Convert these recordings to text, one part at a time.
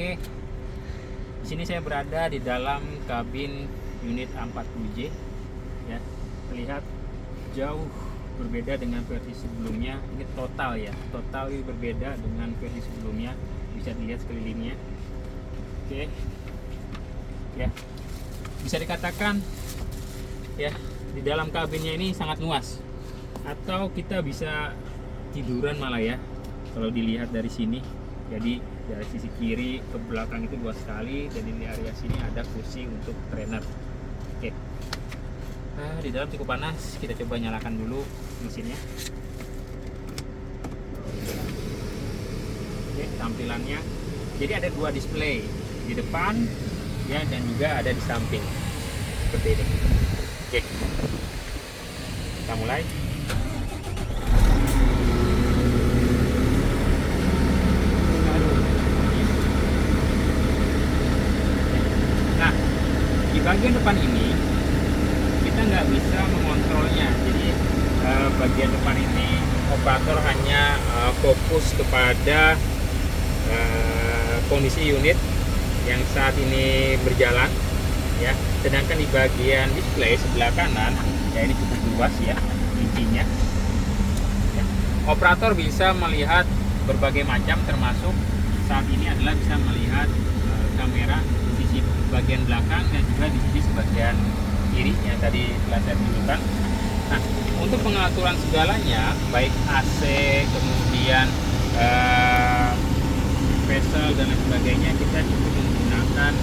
Oke, di sini saya berada di dalam kabin unit A40J. Ya, terlihat jauh berbeda dengan versi sebelumnya. Ini total ya, total berbeda dengan versi sebelumnya. Bisa dilihat sekelilingnya. Oke, ya, bisa dikatakan ya di dalam kabinnya ini sangat luas. Atau kita bisa tiduran malah ya, kalau dilihat dari sini. Jadi dari sisi kiri ke belakang itu luas sekali, dan di area sini ada kursi untuk trainer. Oke, nah, di dalam cukup panas. Kita coba nyalakan dulu mesinnya. Oke, tampilannya jadi ada dua display di depan ya, dan juga ada di samping seperti ini. Oke, kita mulai. Di bagian depan ini kita nggak bisa mengontrolnya, jadi bagian depan ini operator hanya fokus kepada kondisi unit yang saat ini berjalan ya, sedangkan di bagian display sebelah kanan ya, ini cukup luas ya intinya ya. Operator bisa melihat berbagai macam, termasuk saat ini adalah bisa melihat kamera bagian belakang dan juga di sisi bagian kiri yang tadi telah saya tunjukkan. Nah, untuk pengaturan segalanya, baik AC, kemudian bezel dan lain sebagainya, kita cukup menggunakan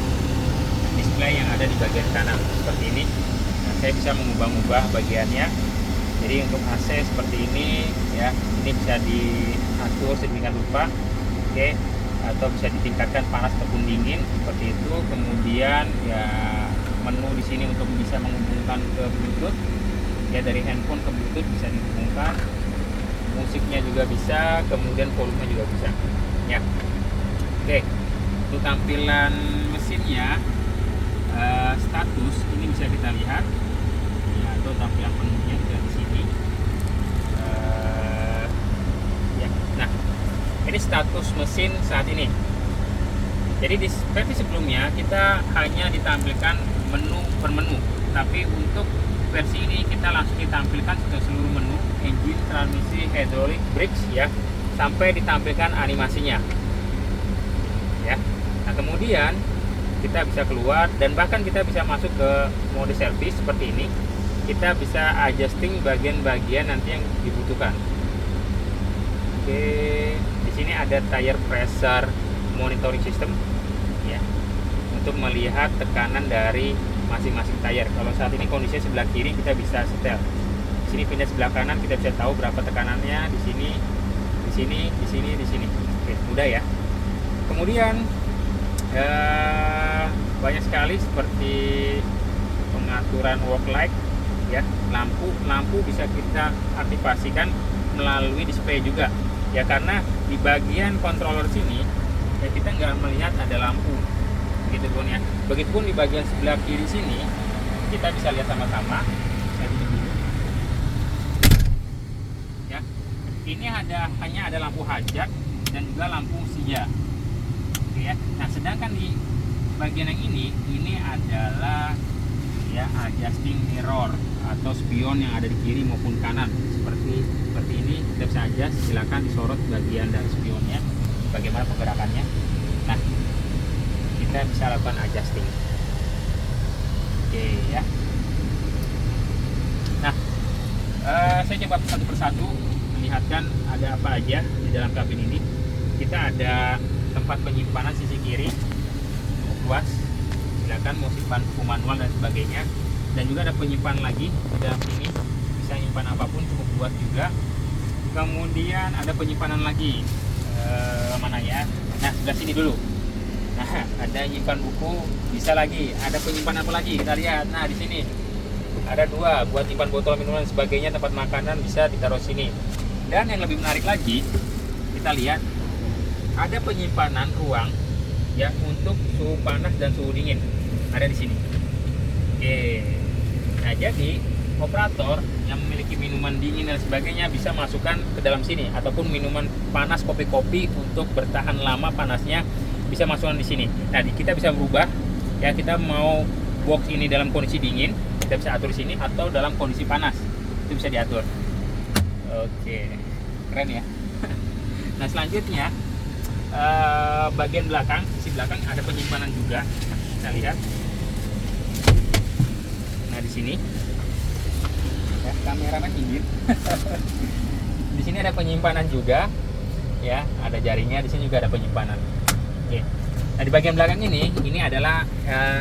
display yang ada di bagian kanan seperti ini. Nah, saya bisa mengubah-ubah bagiannya. Jadi untuk AC seperti ini ya, ini bisa diatur sedemikian rupa. Oke, atau bisa ditingkatkan panas ataupun dingin seperti itu. Kemudian ya menu di sini untuk bisa menghubungkan ke Bluetooth ya, dari handphone ke Bluetooth bisa dihubungkan. Musiknya juga bisa, kemudian volume juga bisa ya. Oke, untuk tampilan mesinnya, status ini bisa kita lihat ya, atau tampilan penuhnya juga di sini ya. Nah, ini status mesin saat ini. Jadi di versi sebelumnya kita hanya ditampilkan menu per menu, tapi untuk versi ini kita langsung ditampilkan ke seluruh menu, engine, transmisi, hydraulic, brakes ya, sampai ditampilkan animasinya ya. Nah, kemudian kita bisa keluar dan bahkan kita bisa masuk ke mode service seperti ini. Kita bisa adjusting bagian-bagian nanti yang dibutuhkan. Oke, di sini ada tire pressure monitoring system ya, untuk melihat tekanan dari masing-masing tire. Kalau saat ini kondisinya sebelah kiri, kita bisa setel. Di sini pindah sebelah kanan, kita bisa tahu berapa tekanannya di sini, di sini, di sini, di sini. Oke, mudah ya. Kemudian banyak sekali seperti pengaturan work light ya, lampu bisa kita aktifasikan melalui display juga ya, karena di bagian controller sini ya kita nggak melihat ada lampu gitu pun ya. Begitupun di bagian sebelah kiri sini kita bisa lihat sama-sama. Saya tutup dulu ya, ini hanya ada lampu hajat dan juga lampu sija. Oke ya. Nah, sedangkan di bagian yang ini adalah ya adjusting mirror atau spion yang ada di kiri maupun kanan seperti ini. Kita bisa aja silakan disorot bagian dari spionnya, bagaimana pergerakannya. Nah, kita bisa lakukan adjusting. Oke ya. Nah, saya coba satu persatu melihatkan ada apa aja di dalam kabin ini. Kita ada tempat penyimpanan sisi kiri cukup luas, silakan mau simpan buku manual dan sebagainya. Dan juga ada penyimpanan lagi di dalam sini, bisa nyimpan apapun, cukup luas juga. Kemudian ada penyimpanan lagi, mana ya? Nah, sebelah sini dulu. Nah, ada nyimpan buku, bisa lagi. Ada penyimpanan apa lagi? Kita lihat. Nah, di sini ada dua buat nyimpan botol minuman dan sebagainya, tempat makanan bisa ditaruh sini. Dan yang lebih menarik lagi, kita lihat ada penyimpanan ruang ya untuk suhu panas dan suhu dingin. Ada di sini. Oke. Nah, jadi operator yang memiliki minuman dingin dan sebagainya bisa masukkan ke dalam sini, ataupun minuman panas, kopi-kopi untuk bertahan lama panasnya bisa masukkan di sini. Nah, kita bisa berubah ya, kita mau box ini dalam kondisi dingin, kita bisa atur di sini, atau dalam kondisi panas itu bisa diatur. Oke, keren ya. Nah, selanjutnya bagian belakang, sisi belakang ada penyimpanan juga. Kita lihat. Nah, di sini ya, kameramen pinggir. Di sini ada penyimpanan juga ya, ada jaringnya, di sini juga ada penyimpanan. Oke. Nah, di bagian belakang ini adalah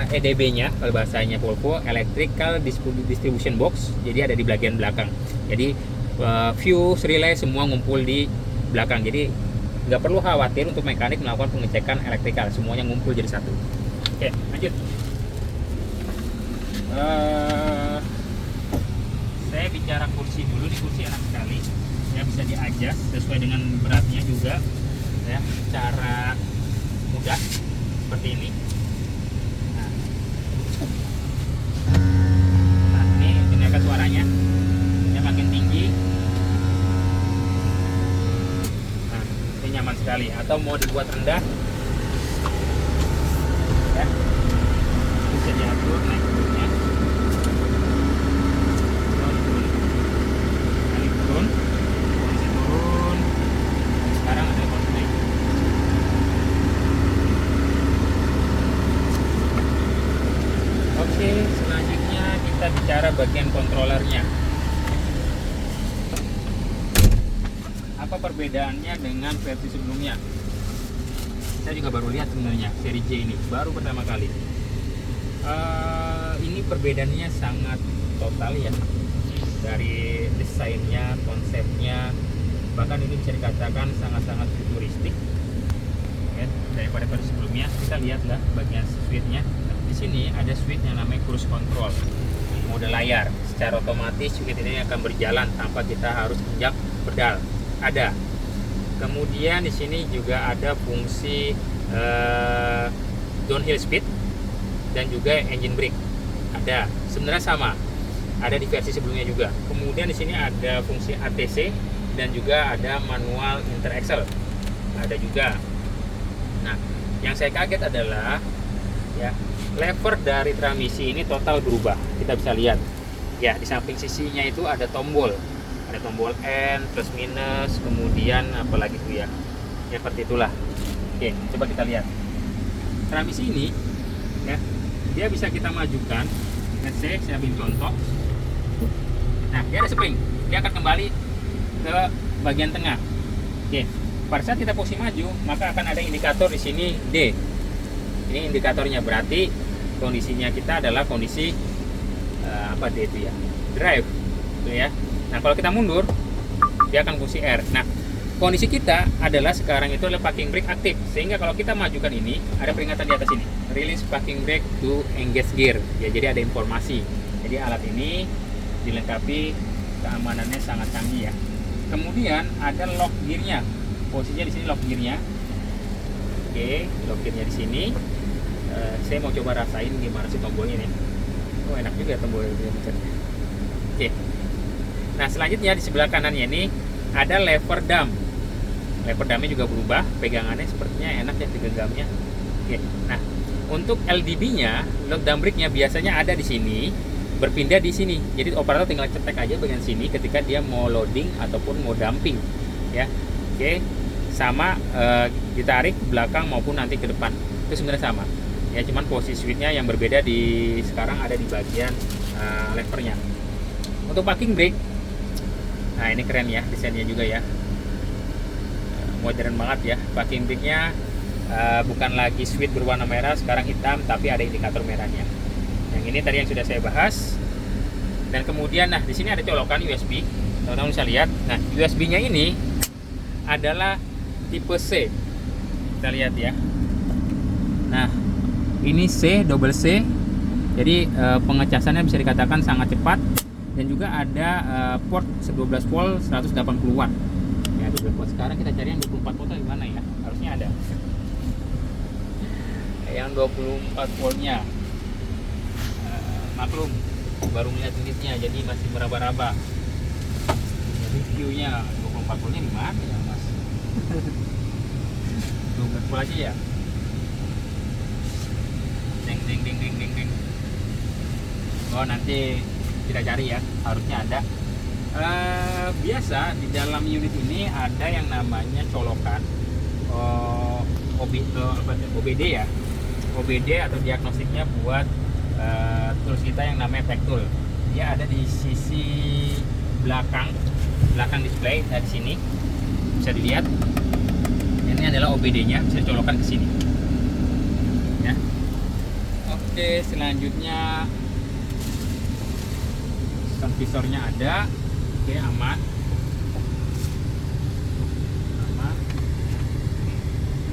EDB-nya, kalau bahasanya Volvo, Electrical Distribution Box. Jadi ada di bagian belakang. Jadi fuse, relay semua ngumpul di belakang. Jadi nggak perlu khawatir untuk mekanik melakukan pengecekan elektrikal, semuanya ngumpul jadi satu. Oke, lanjut. Saya bicara kursi dulu. Di kursi enak sekali ya, bisa di-adjust sesuai dengan beratnya juga ya, secara mudah seperti ini. Nah, ini dengarkan suaranya ya, makin tinggi. Nah, ini nyaman sekali. Atau mau dibuat rendah ya, bisa diatur naik turunnya. Naik turun, posisi turun. Sekarang ada posisi naik. Oke, selanjutnya kita bicara bagian kontrolernya. Apa perbedaannya dengan versi sebelumnya? Saya juga baru lihat sebenarnya seri J ini, baru pertama kali. Ini perbedaannya sangat total ya, dari desainnya, konsepnya, bahkan ini bisa dikatakan sangat-sangat futuristik ya, daripada versi sebelumnya. Kita lihatlah bagian switch-nya. Di sini ada switch yang namanya cruise control, mode layar. Secara otomatis switch ini akan berjalan tanpa kita harus injak pedal. Ada. Kemudian di sini juga ada fungsi downhill speed dan juga engine brake. Ada. Sebenarnya sama. Ada di versi sebelumnya juga. Kemudian di sini ada fungsi ATC dan juga ada manual inter axle. Ada juga. Nah, yang saya kaget adalah ya, lever dari transmisi ini total berubah. Kita bisa lihat ya, di samping sisinya itu ada tombol N, plus minus, kemudian apalagi itu ya, seperti itulah. Oke, coba kita lihat transmisi ini ya, dia bisa kita majukan. Let's say saya ambil contoh. Nah, dia ada spring, dia akan kembali ke bagian tengah. Oke, pada saat kita posisi maju, maka akan ada indikator di sini D. Ini indikatornya, berarti kondisinya kita adalah kondisi apa D itu ya, drive itu ya. Nah, kalau kita mundur, dia akan fungsi R. Nah, kondisi kita adalah sekarang itu adalah parking brake aktif, sehingga kalau kita majukan ini ada peringatan di atas ini, release parking brake to engage gear ya. Jadi ada informasi. Jadi alat ini dilengkapi keamanannya sangat canggih ya. Kemudian ada lock gearnya, posisinya di sini lock gearnya. Oke, lock gearnya di sini. Saya mau coba rasain gimana sih tombolnya nih. Oh, enak juga tombolnya. Oke. Nah, selanjutnya di sebelah kanannya ini ada lever dam. Lever damnya juga berubah, pegangannya sepertinya enak ya digenggamnya. Oke. Nah, untuk LDB-nya, lock dump brake-nya biasanya ada di sini, berpindah di sini. Jadi operator tinggal cetek aja bagian sini ketika dia mau loading ataupun mau dumping ya. Oke. Sama ditarik ke belakang maupun nanti ke depan. Itu sebenarnya sama. Ya, cuman posisi switch-nya yang berbeda di sekarang ada di bagian levernya. Untuk parking brake, nah ini keren ya desainnya juga ya, modern banget ya. Parking brake-nya bukan lagi switch berwarna merah, sekarang hitam, tapi ada indikator merahnya. Yang ini tadi yang sudah saya bahas. Dan kemudian nah di sini ada colokan USB, teman-teman bisa lihat. Nah, USB-nya ini adalah tipe C, kita lihat ya. Nah, ini C, double C. Jadi pengecasannya bisa dikatakan sangat cepat. Dan juga ada port 12 volt 180 watt ya, 12 volt. Sekarang kita cari yang 24 volt di mana ya, harusnya ada yang 24 voltnya. Maklum baru melihat unitnya, jadi masih meraba-raba. Jadi view-nya 24 voltnya di mana ya mas? 12 volt aja ya. ding ding ding. Oh, nanti kita cari ya, harusnya ada. Biasa di dalam unit ini ada yang namanya colokan OBD ya, OBD atau diagnostiknya buat tools kita yang namanya pack tool. Dia ada di sisi belakang display dari sini bisa dilihat. Ini adalah OBD-nya, bisa dicolokkan ke sini. Ya. Oke, selanjutnya visornya ada. Oke, aman.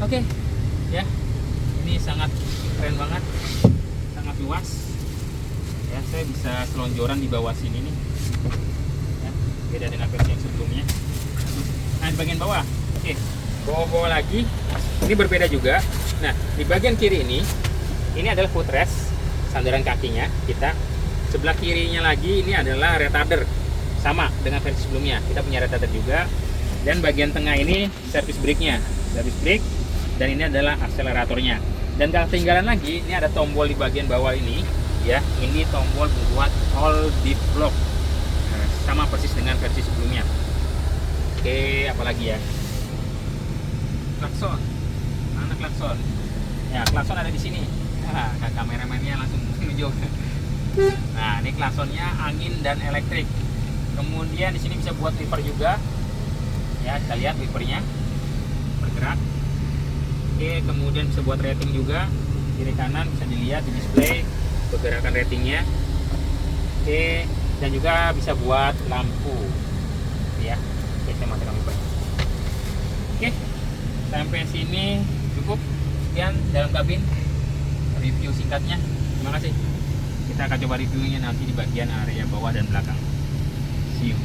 Oke, ya, ini sangat keren banget, sangat luas. Ya, saya bisa selonjoran di bawah sini nih. Ya, beda dengan versi yang sebelumnya. Nah, di bagian bawah, oke, bawah lagi, ini berbeda juga. Nah, di bagian kiri ini adalah footrest, sandaran kakinya kita. Sebelah kirinya lagi ini adalah retarder, sama dengan versi sebelumnya. Kita punya retarder juga. Dan bagian tengah ini service brake-nya, service brake. Dan ini adalah akseleratornya. Dan kalau ketinggalan lagi, ini ada tombol di bagian bawah ini, ya. Ini tombol buat all diff lock, sama persis dengan versi sebelumnya. Oke, apalagi ya? Klakson, mana klakson? Ya, klakson ada di sini. Nah, kameramannya langsung menunjuk. Nah, ini klaksonnya angin dan elektrik. Kemudian di sini bisa buat wiper juga. Ya, kita lihat wipernya bergerak. Oke, kemudian bisa buat rating juga. Kiri kanan bisa dilihat di display pergerakan ratingnya. Oke, dan juga bisa buat lampu. Ya, oke, saya matikan wipernya. Oke, sampai sini cukup. Sekian dalam kabin review singkatnya. Terima kasih. Kita akan coba reviewnya nanti di bagian area bawah dan belakang. See you.